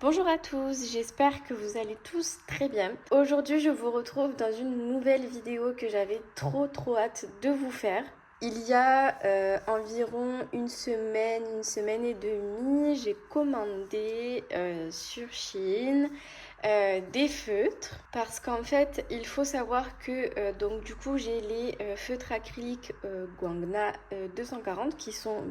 Bonjour à tous, j'espère que vous allez tous très bien. Aujourd'hui, je vous retrouve dans une nouvelle vidéo que j'avais trop hâte de vous faire. Il y a environ une semaine et demie, j'ai commandé sur Shein des feutres parce qu'en fait il faut savoir que donc du coup j'ai les feutres acryliques Guangna 240 qui sont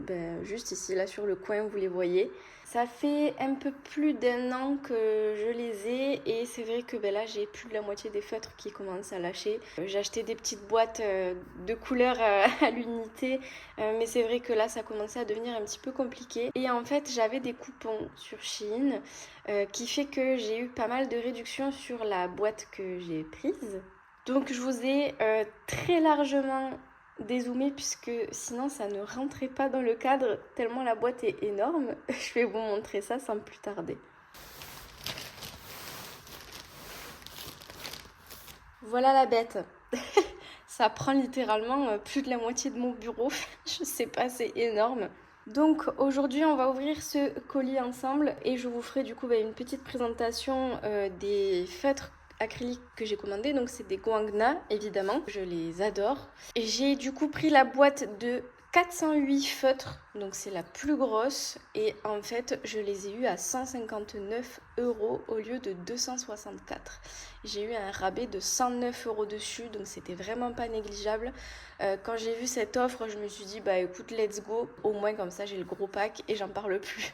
juste ici là sur le coin, vous les voyez. Ça fait un peu plus d'un an que je les ai et c'est vrai que là j'ai plus de la moitié des feutres qui commencent à lâcher. J'ai acheté des petites boîtes de couleurs à l'unité, mais c'est vrai que là ça commençait à devenir un petit peu compliqué. Et en fait j'avais des coupons sur Shein qui fait que j'ai eu pas mal de réductions sur la boîte que j'ai prise. Donc je vous ai très largement dézoomé puisque sinon ça ne rentrait pas dans le cadre tellement la boîte est énorme. Je vais vous montrer ça sans plus tarder. Voilà la bête. Ça prend littéralement plus de la moitié de mon bureau. Je sais pas, c'est énorme. Donc aujourd'hui on va ouvrir ce colis ensemble et je vous ferai du coup une petite présentation des feutres acryliques que j'ai commandés. Donc c'est des Guangna évidemment, je les adore. Et j'ai du coup pris la boîte de 408 feutres, donc c'est la plus grosse et en fait je les ai eus à 159 € au lieu de 264. J'ai eu un rabais de 109 € dessus, donc c'était vraiment pas négligeable. Quand j'ai vu cette offre, je me suis dit bah écoute, let's go, au moins comme ça j'ai le gros pack et j'en parle plus.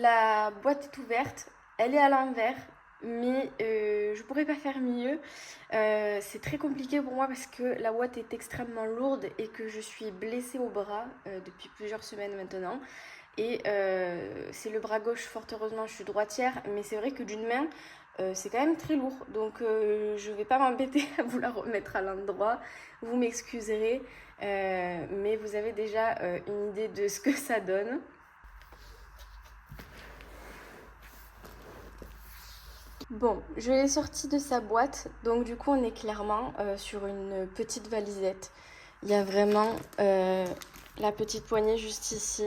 La boîte est ouverte, elle est à l'envers, mais je pourrais pas faire mieux. C'est très compliqué pour moi parce que la boîte est extrêmement lourde et que je suis blessée au bras depuis plusieurs semaines maintenant. Et c'est le bras gauche, fort heureusement, je suis droitière, mais c'est vrai que d'une main, c'est quand même très lourd. Donc je vais pas m'embêter à vous la remettre à l'endroit. Vous m'excuserez, mais vous avez déjà une idée de ce que ça donne. Bon, je l'ai sorti de sa boîte, donc du coup on est clairement sur une petite valisette. Il y a vraiment la petite poignée juste ici.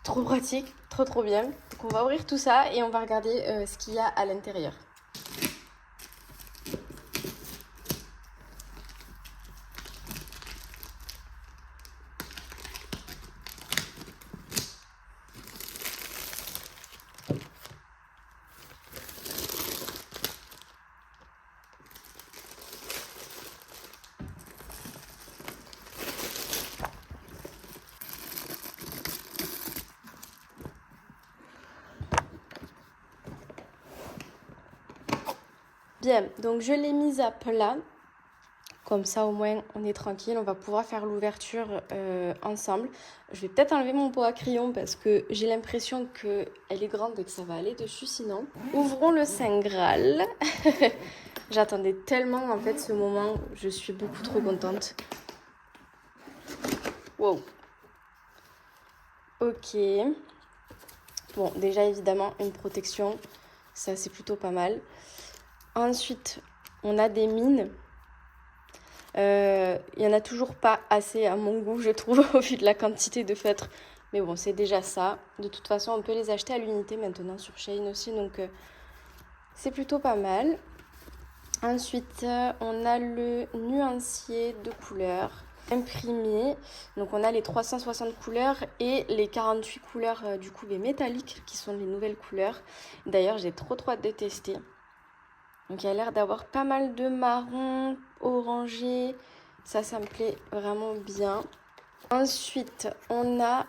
Trop pratique, trop bien. Donc on va ouvrir tout ça et on va regarder ce qu'il y a à l'intérieur. Bien, donc je l'ai mise à plat. Comme ça, au moins, on est tranquille. On va pouvoir faire l'ouverture ensemble. Je vais peut-être enlever mon pot à crayon parce que j'ai l'impression qu'elle est grande et que ça va aller dessus sinon. Ouvrons le Saint Graal. J'attendais tellement en fait ce moment. Je suis beaucoup trop contente. Wow. Ok. Bon, déjà évidemment, une protection. Ça, c'est plutôt pas mal. Ensuite, on a des mines. Il n'y en a toujours pas assez à mon goût, je trouve, au vu de la quantité de feutres. Mais bon, c'est déjà ça. De toute façon, on peut les acheter à l'unité maintenant sur Shein aussi, donc c'est plutôt pas mal. Ensuite, on a le nuancier de couleurs imprimé. Donc on a les 360 couleurs et les 48 couleurs du coup les métalliques qui sont les nouvelles couleurs. D'ailleurs, j'ai trop hâte de tester. Donc il y a l'air d'avoir pas mal de marron, orangé. Ça me plaît vraiment bien. Ensuite, on a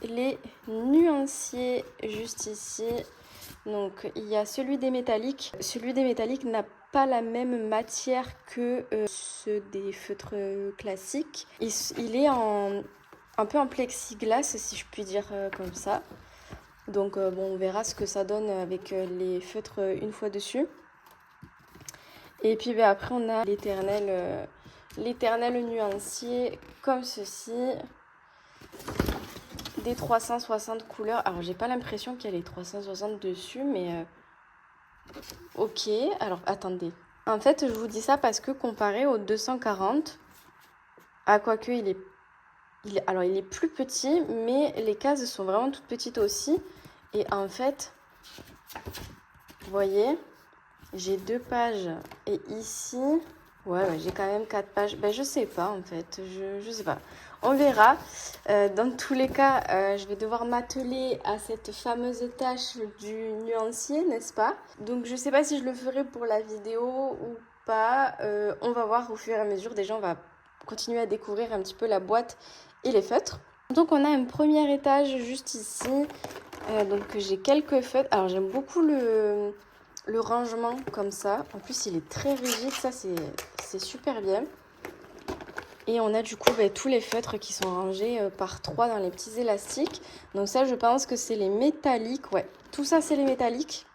les nuanciers juste ici. Donc il y a celui des métalliques. Celui des métalliques n'a pas la même matière que ceux des feutres classiques. Il est un peu en plexiglas, si je puis dire comme ça. Donc bon, on verra ce que ça donne avec les feutres une fois dessus. Et puis ben, après on a l'éternel nuancier comme ceci. Des 360 couleurs. Alors j'ai pas l'impression qu'il y a les 360 dessus, mais ok. Alors attendez. En fait je vous dis ça parce que comparé au 240, quoique il est plus petit, mais les cases sont vraiment toutes petites aussi. Et en fait, vous voyez, j'ai 2 pages. Et ici, ouais, j'ai quand même 4 pages. Ben, je sais pas en fait, je sais pas. On verra. Dans tous les cas, je vais devoir m'atteler à cette fameuse tâche du nuancier, n'est-ce pas? Donc je sais pas si je le ferai pour la vidéo ou pas. On va voir au fur et à mesure. Déjà, on va continuer à découvrir un petit peu la boîte et les feutres. Donc on a un premier étage juste ici. Donc j'ai quelques feutres. Alors j'aime beaucoup le rangement comme ça. En plus il est très rigide, ça c'est super bien. Et on a du coup tous les feutres qui sont rangés par 3 dans les petits élastiques. Donc ça je pense que c'est les métalliques. Ouais, tout ça c'est les métalliques.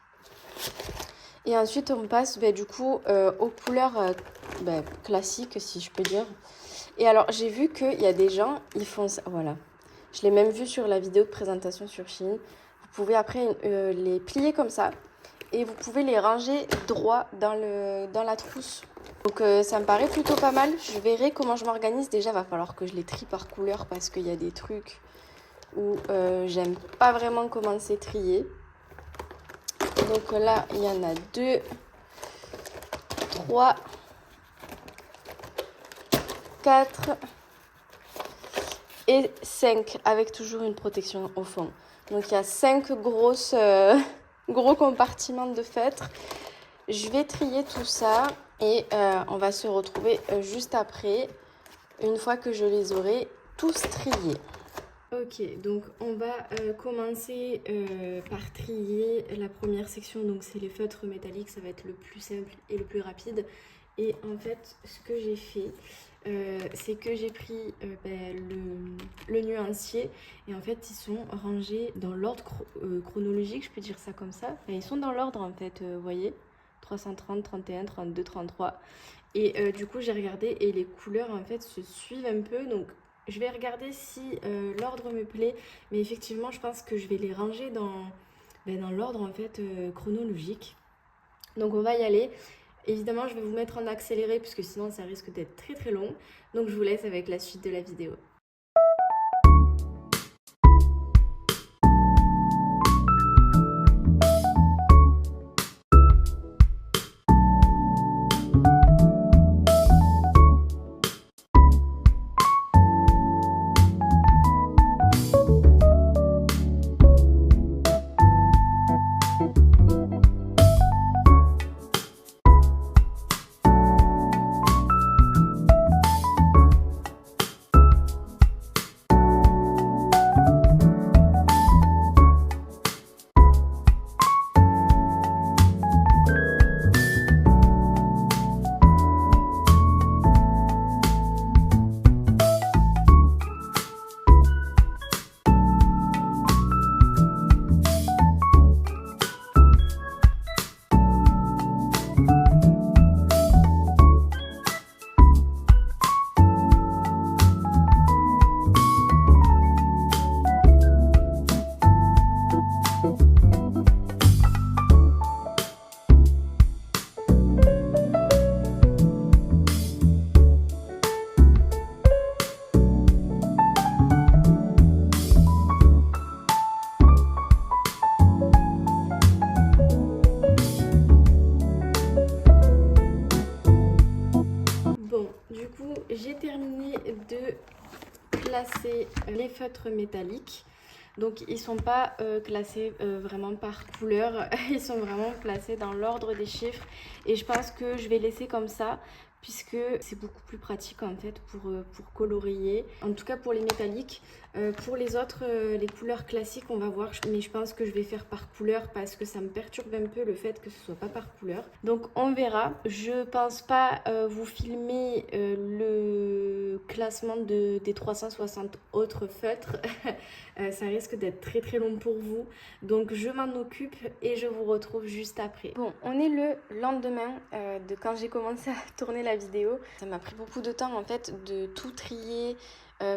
Et ensuite on passe du coup aux couleurs classiques si je peux dire. Et alors j'ai vu qu'il y a des gens, ils font ça. Voilà. Je l'ai même vu sur la vidéo de présentation sur Shein. Vous pouvez après les plier comme ça. Et vous pouvez les ranger droit dans la trousse. Donc ça me paraît plutôt pas mal. Je verrai comment je m'organise. Déjà, il va falloir que je les trie par couleur parce qu'il y a des trucs où j'aime pas vraiment comment c'est trié. Donc là, il y en a 2, 3, 4 et 5 avec toujours une protection au fond. Donc il y a 5 gros compartiments de feutres. Je vais trier tout ça et on va se retrouver juste après, une fois que je les aurai tous triés. Ok, donc on va commencer par trier la première section, donc c'est les feutres métalliques, ça va être le plus simple et le plus rapide. Et en fait, ce que j'ai fait, c'est que j'ai pris le nuancier et en fait ils sont rangés dans l'ordre chronologique, je peux dire ça comme ça. Enfin, ils sont dans l'ordre en fait, vous voyez, 330, 31, 32, 33. Et du coup j'ai regardé et les couleurs en fait se suivent un peu, donc je vais regarder si l'ordre me plaît, mais effectivement je pense que je vais les ranger dans l'ordre en fait chronologique. Donc on va y aller. Évidemment je vais vous mettre en accéléré puisque sinon ça risque d'être très très long. Donc je vous laisse avec la suite de la vidéo. J'ai terminé de classer les feutres métalliques. Donc ils sont pas classés vraiment par couleur, ils sont vraiment placés dans l'ordre des chiffres. Et je pense que je vais laisser comme ça, puisque c'est beaucoup plus pratique en fait pour colorier, en tout cas pour les métalliques. Pour les autres, les couleurs classiques, on va voir, mais je pense que je vais faire par couleur parce que ça me perturbe un peu le fait que ce soit pas par couleur. Donc on verra. Je pense pas vous filmer le classement des 360 autres feutres. Ça risque d'être très très long pour vous. Donc je m'en occupe et je vous retrouve juste après. Bon, on est le lendemain de quand j'ai commencé à tourner la vidéo. Ça m'a pris beaucoup de temps en fait de tout trier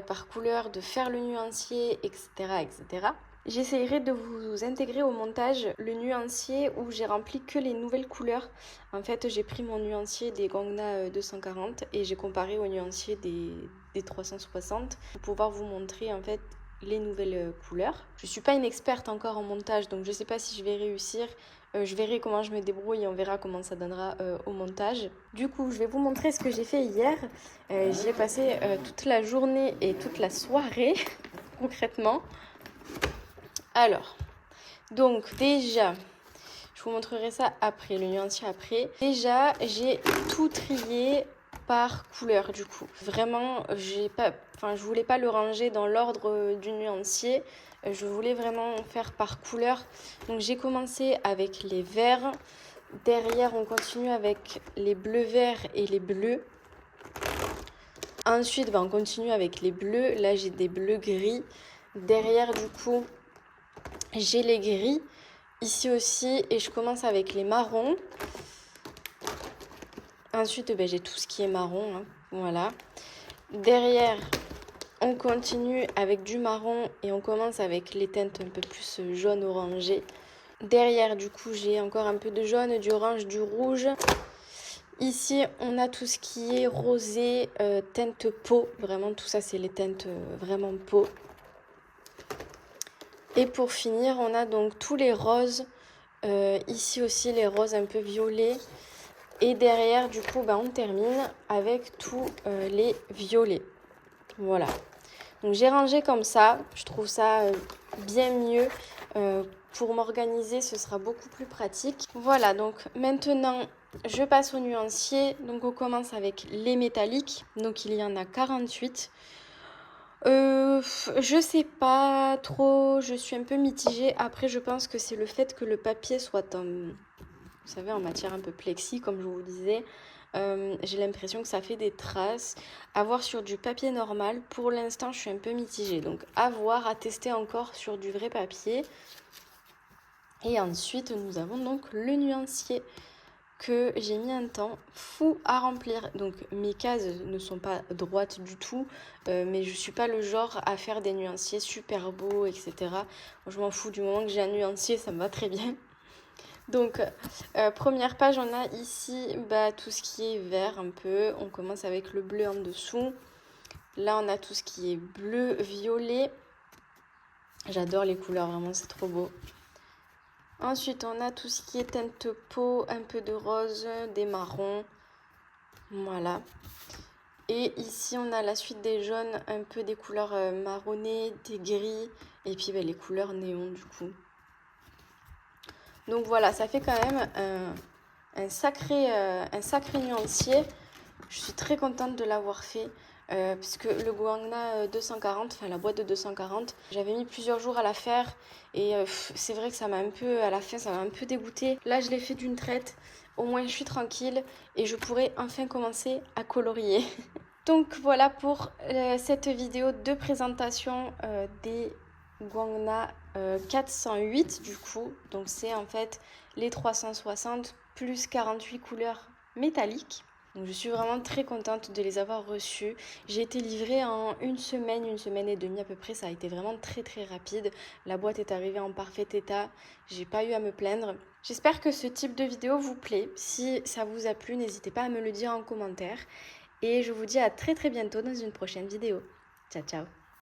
par couleur, de faire le nuancier, etc. etc. J'essaierai de vous intégrer au montage le nuancier où j'ai rempli que les nouvelles couleurs. En fait, j'ai pris mon nuancier des Gongna 240 et j'ai comparé au nuancier des 360 pour pouvoir vous montrer en fait les nouvelles couleurs. Je suis pas une experte encore en montage, donc je sais pas si je vais réussir. Je verrai comment je me débrouille et on verra comment ça donnera au montage. Du coup, je vais vous montrer ce que j'ai fait hier. J'y ai passé toute la journée et toute la soirée, concrètement. Alors, donc déjà, je vous montrerai ça après, le nuancier après. Déjà, j'ai tout trié par couleur du coup. Vraiment, je voulais pas le ranger dans l'ordre du nuancier. Je voulais vraiment faire par couleur. Donc j'ai commencé avec les verts. Derrière, on continue avec les bleus verts et les bleus. Ensuite, on continue avec les bleus. Là, j'ai des bleus gris. Derrière, du coup, j'ai les gris. Ici aussi, et je commence avec les marrons. Ensuite, j'ai tout ce qui est marron, hein, voilà. Derrière, on continue avec du marron et on commence avec les teintes un peu plus jaune-orangé. Derrière, du coup, j'ai encore un peu de jaune, du orange, du rouge. Ici, on a tout ce qui est rosé, teinte peau. Vraiment, tout ça, c'est les teintes vraiment peau. Et pour finir, on a donc tous les roses. Ici aussi, les roses un peu violets. Et derrière, du coup, on termine avec tous les violets. Voilà. Donc, j'ai rangé comme ça. Je trouve ça bien mieux. Pour m'organiser, ce sera beaucoup plus pratique. Voilà, donc maintenant, je passe au nuancier. Donc, on commence avec les métalliques. Donc, il y en a 48. Je sais pas trop. Je suis un peu mitigée. Après, je pense que c'est le fait que le papier soit vous savez, en matière un peu plexi, comme je vous disais. J'ai l'impression que ça fait des traces. À voir sur du papier normal, pour l'instant, je suis un peu mitigée. Donc, à voir, à tester encore sur du vrai papier. Et ensuite, nous avons donc le nuancier que j'ai mis un temps fou à remplir. Donc, mes cases ne sont pas droites du tout, mais je suis pas le genre à faire des nuanciers super beaux, etc. Je m'en fous du moment que j'ai un nuancier, ça me va très bien. Donc, première page, on a ici tout ce qui est vert un peu. On commence avec le bleu en dessous. Là, on a tout ce qui est bleu, violet. J'adore les couleurs, vraiment, c'est trop beau. Ensuite, on a tout ce qui est teinte peau, un peu de rose, des marrons. Voilà. Et ici, on a la suite des jaunes, un peu des couleurs marronnées, des gris. Et puis, les couleurs néon, du coup. Donc voilà, ça fait quand même un sacré nuancier. Je suis très contente de l'avoir fait. Puisque le Gongna 240, enfin la boîte de 240, j'avais mis plusieurs jours à la faire. Et c'est vrai que ça m'a un peu, à la fin, ça m'a un peu dégoûtée. Là, je l'ai fait d'une traite. Au moins, je suis tranquille. Et je pourrai enfin commencer à colorier. Donc voilà pour cette vidéo de présentation des Gongna 408 du coup. Donc c'est en fait les 360 plus 48 couleurs métalliques. Donc je suis vraiment très contente de les avoir reçus. J'ai été livrée en une semaine et demie à peu près. Ça a été vraiment très très rapide. La boîte est arrivée en parfait état. J'ai pas eu à me plaindre. J'espère que ce type de vidéo vous plaît. Si ça vous a plu, n'hésitez pas à me le dire en commentaire. Et je vous dis à très très bientôt dans une prochaine vidéo. Ciao ciao.